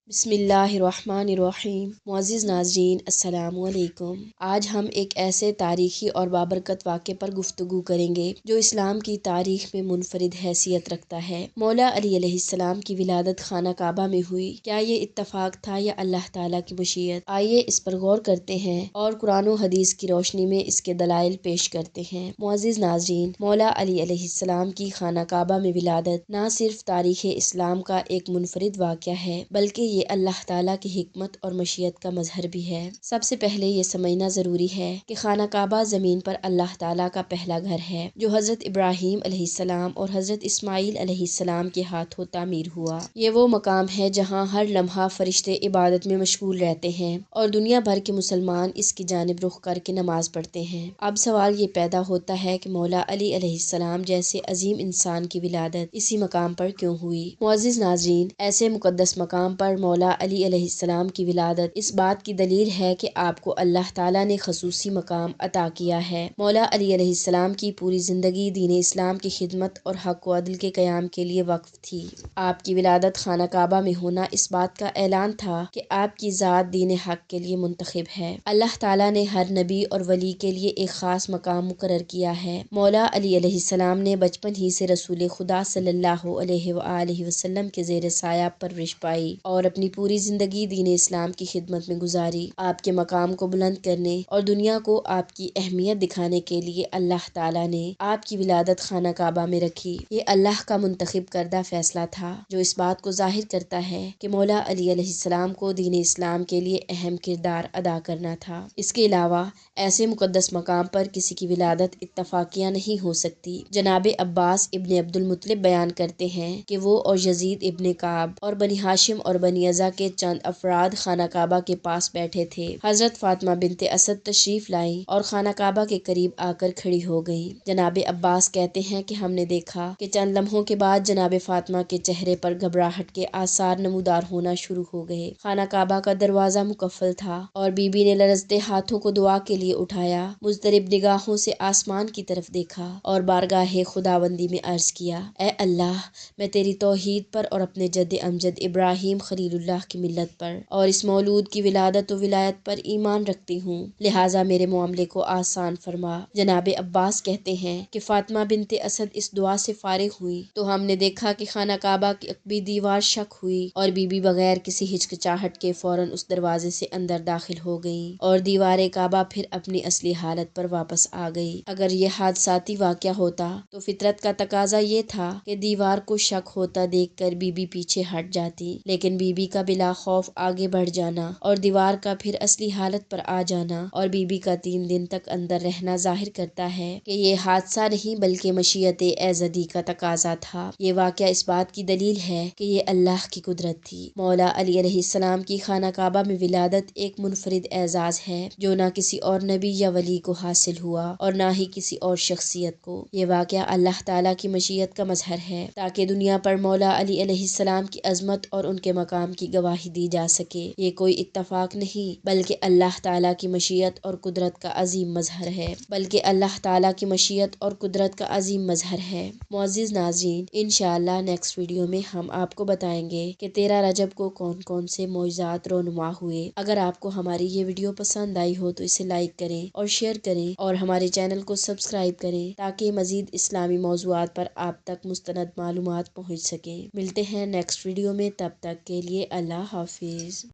بسم اللہ الرحمن الرحیم۔ معزز ناظرین السلام علیکم۔ آج ہم ایک ایسے تاریخی اور بابرکت واقعے پر گفتگو کریں گے جو اسلام کی تاریخ میں منفرد حیثیت رکھتا ہے۔ مولا علی علیہ السلام کی ولادت خانہ کعبہ میں ہوئی۔ کیا یہ اتفاق تھا یا اللہ تعالیٰ کی مشیت؟ آئیے اس پر غور کرتے ہیں اور قرآن و حدیث کی روشنی میں اس کے دلائل پیش کرتے ہیں۔ معزز ناظرین، مولا علی علیہ السلام کی خانہ کعبہ میں ولادت نہ صرف تاریخ اسلام کا ایک منفرد واقعہ ہے بلکہ یہ اللہ تعالیٰ کی حکمت اور مشیت کا مظہر بھی ہے۔ سب سے پہلے یہ سمجھنا ضروری ہے کہ خانہ کعبہ زمین پر اللہ تعالیٰ کا پہلا گھر ہے جو حضرت ابراہیم علیہ السلام اور حضرت اسماعیل علیہ السلام کے ہاتھوں تعمیر ہوا۔ یہ وہ مقام ہے جہاں ہر لمحہ فرشتے عبادت میں مشغول رہتے ہیں اور دنیا بھر کے مسلمان اس کی جانب رخ کر کے نماز پڑھتے ہیں۔ اب سوال یہ پیدا ہوتا ہے کہ مولا علی علیہ السلام جیسے عظیم انسان کی ولادت اسی مقام پر کیوں ہوئی؟ معزز ناظرین، ایسے مقدس مقام پر مولا علی علیہ السلام کی ولادت اس بات کی دلیل ہے کہ آپ کو اللہ تعالیٰ نے خصوصی مقام عطا کیا ہے۔ مولا علی علیہ السلام کی پوری زندگی دین اسلام کی خدمت اور حق و عدل کے قیام کے لیے وقف تھی۔ آپ کی ولادت خانہ کعبہ میں ہونا اس بات کا اعلان تھا کہ آپ کی ذات دین حق کے لیے منتخب ہے۔ اللہ تعالیٰ نے ہر نبی اور ولی کے لیے ایک خاص مقام مقرر کیا ہے۔ مولا علی علیہ السلام نے بچپن ہی سے رسول خدا صلی اللہ علیہ وآلہ وسلم کے زیر سایہ پرورش پائی اور اپنی پوری زندگی دین اسلام کی خدمت میں گزاری۔ آپ کے مقام کو بلند کرنے اور دنیا کو آپ کی اہمیت دکھانے کے لیے اللہ تعالیٰ نے آپ کی ولادت خانہ کعبہ میں رکھی۔ یہ اللہ کا منتخب کردہ فیصلہ تھا جو اس بات کو ظاہر کرتا ہے کہ مولا علی علیہ السلام کو دین اسلام کے لیے اہم کردار ادا کرنا تھا۔ اس کے علاوہ ایسے مقدس مقام پر کسی کی ولادت اتفاقیہ نہیں ہو سکتی۔ جناب عباس ابن عبد المطلب بیان کرتے ہیں کہ وہ اور یزید ابن کعب اور بنی ہاشم اور بنی ازا کے چند افراد خانہ کعبہ کے پاس بیٹھے تھے۔ حضرت فاطمہ بنت اسد تشریف لائیں اور خانہ کعبہ کے قریب آ کر کھڑی ہو گئیں۔ جناب عباس کہتے ہیں کہ ہم نے دیکھا کہ چند لمحوں کے بعد جناب فاطمہ کے چہرے پر گھبراہٹ کے آثار نمودار ہونا شروع ہو گئے۔ خانہ کعبہ کا دروازہ مقفل تھا اور بی بی نے لرزتے ہاتھوں کو دعا کے لیے اٹھایا، مضطرب نگاہوں سے آسمان کی طرف دیکھا اور بارگاہ خداوندی میں عرض کیا، اے اللہ، میں تیری توحید پر اور اپنے جد امجد ابراہیم خلیل اللہ کی ملت پر اور اس مولود کی ولادت و ولایت پر ایمان رکھتی ہوں، لہٰذا میرے معاملے کو آسان فرما۔ جناب عباس کہتے ہیں کہ فاطمہ بنت اسد اس دعا سے فارغ ہوئی تو ہم نے دیکھا کہ خانہ کعبہ کی عقبی دیوار شق ہوئی اور بی بی بغیر کسی ہچکچاہٹ کے فوراً اس دروازے سے اندر داخل ہو گئیں اور دیوار کعبہ پھر اپنی اصلی حالت پر واپس آ گئی۔ اگر یہ حادثاتی واقعہ ہوتا تو فطرت کا تقاضا یہ تھا کہ دیوار کو شق ہوتا دیکھ کر بی بی پیچھے ہٹ جاتی، لیکن بی بی کا بلا خوف آگے بڑھ جانا اور دیوار کا پھر اصلی حالت پر آ جانا اور بی بی کا 3 دن تک اندر رہنا ظاہر کرتا ہے کہ یہ حادثہ نہیں بلکہ مشیت ایزدی کا تقاضا تھا۔ یہ واقعہ اس بات کی دلیل ہے کہ یہ اللہ کی قدرت تھی۔ مولا علی علیہ السلام کی خانہ کعبہ میں ولادت ایک منفرد اعزاز ہے جو نہ کسی اور نبی یا ولی کو حاصل ہوا اور نہ ہی کسی اور شخصیت کو۔ یہ واقعہ اللہ تعالیٰ کی مشیت کا مظہر ہے تاکہ دنیا پر مولا علی علیہ السلام کی عظمت اور ان کے مقام کی گواہی دی جا سکے۔ یہ کوئی اتفاق نہیں بلکہ اللہ تعالیٰ کی مشیت اور قدرت کا عظیم مظہر ہے معزز ناظرین، انشاءاللہ نیکسٹ ویڈیو میں ہم آپ کو بتائیں گے کہ 13 رجب کو کون کون سے معجزات رونما ہوئے۔ اگر آپ کو ہماری یہ ویڈیو پسند آئی ہو تو اسے لائک کریں اور شیئر کریں اور ہمارے چینل کو سبسکرائب کریں تاکہ مزید اسلامی موضوعات پر آپ تک مستند معلومات پہنچ سکیں۔ ملتے ہیں نیکسٹ ویڈیو میں، تب تک کے لیے اللہ حافظ۔